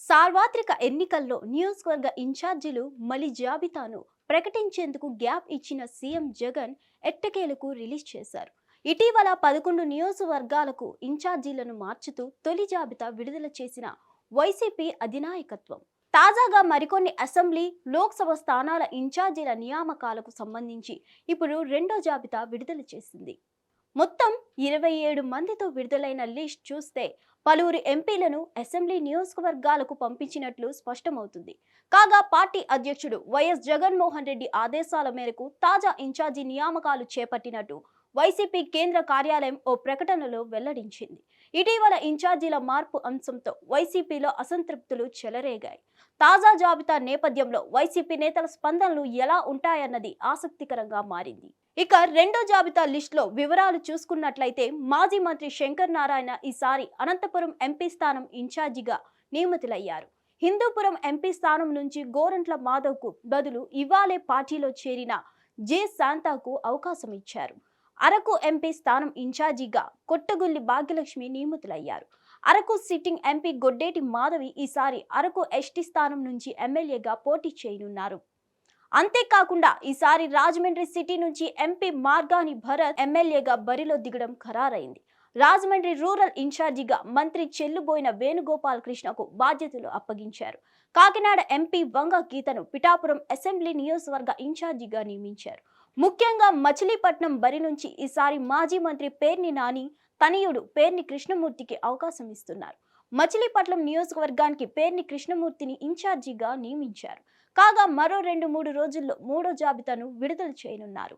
సార్వత్రిక ఎన్నికల్లో నియోజకవర్గ ఇన్ఛార్జీలు మలి జాబితాను ప్రకటించేందుకు గ్యాప్ ఇచ్చిన సీఎం జగన్ ఎట్టకేలకు రిలీజ్ చేశారు. ఇటీవల 11 నియోజకవర్గాలకు ఇన్ఛార్జీలను మార్చుతూ తొలి జాబితా విడుదల చేసిన వైసీపీ అధినాయకత్వం తాజాగా మరికొన్ని అసెంబ్లీ, లోక్సభ స్థానాల ఇన్ఛార్జీల నియామకాలకు సంబంధించి ఇప్పుడు రెండో జాబితా విడుదల చేసింది. మొత్తం 27 మందితో విడుదలైన లిస్ట్ చూస్తే పలువురు ఎంపీలను అసెంబ్లీ నియోజకవర్గాలకు పంపించినట్లు స్పష్టమవుతుంది. కాగా పార్టీ అధ్యక్షుడు వైఎస్ జగన్మోహన్ రెడ్డి ఆదేశాల మేరకు తాజా ఇన్ఛార్జి నియామకాలు చేపట్టినట్టు వైసీపీ కేంద్ర కార్యాలయం ఓ ప్రకటనలో వెల్లడించింది. ఇటీవల ఇన్ఛార్జీల మార్పు అంశంతో వైసీపీలో అసంతృప్తులు చెలరేగాయి. తాజా జాబితా నేపథ్యంలో వైసీపీ నేతల స్పందనలు ఎలా ఉంటాయన్నది ఆసక్తికరంగా మారింది. ఇక రెండో జాబితా లిస్టులో వివరాలు చూసుకున్నట్లయితే మాజీ మంత్రి శంకర్ నారాయణ ఈసారి అనంతపురం ఎంపీ స్థానం ఇన్ఛార్జిగా నియమితులయ్యారు. హిందూపురం ఎంపీ స్థానం నుంచి గోరంట్ల మాధవ్కు బదులు ఇవాళే పార్టీలో చేరిన జె శాంతాకు అవకాశం ఇచ్చారు. అరకు ఎంపీ స్థానం ఇన్ఛార్జిగా కొట్టగుల్లి భాగ్యలక్ష్మి నియమితులయ్యారు. అరకు సిట్టింగ్ ఎంపీ గొడ్డేటి మాధవి ఈసారి అరకు ఎస్టీ స్థానం నుంచి ఎమ్మెల్యేగా పోటీ చేయనున్నారు. అంతేకాకుండా ఈసారి రాజమండ్రి సిటీ నుంచి ఎంపీ మార్గాని భరత్ ఎమ్మెల్యేగా బరిలో దిగడం ఖరారైంది. రాజమండ్రి రూరల్ ఇన్ఛార్జిగా మంత్రి చెల్లుబోయిన వేణుగోపాల్ కృష్ణకు బాధ్యతలు అప్పగించారు. కాకినాడ ఎంపీ వంగ గీతను పిఠాపురం అసెంబ్లీ నియోజకవర్గ ఇన్ఛార్జిగా నియమించారు. ముఖ్యంగా మచిలీపట్నం బరి నుంచి ఈసారి మాజీ మంత్రి పేర్ని నాని తనయుడు పేర్ని కృష్ణమూర్తికి అవకాశం ఇస్తున్నారు. మచిలీపట్నం నియోజకవర్గానికి పేర్ని కృష్ణమూర్తిని ఇన్ఛార్జిగా నియమించారు. కాగా మరో 2-3 రోజుల్లో మూడో జాబితాను విడుదల చేయనున్నారు.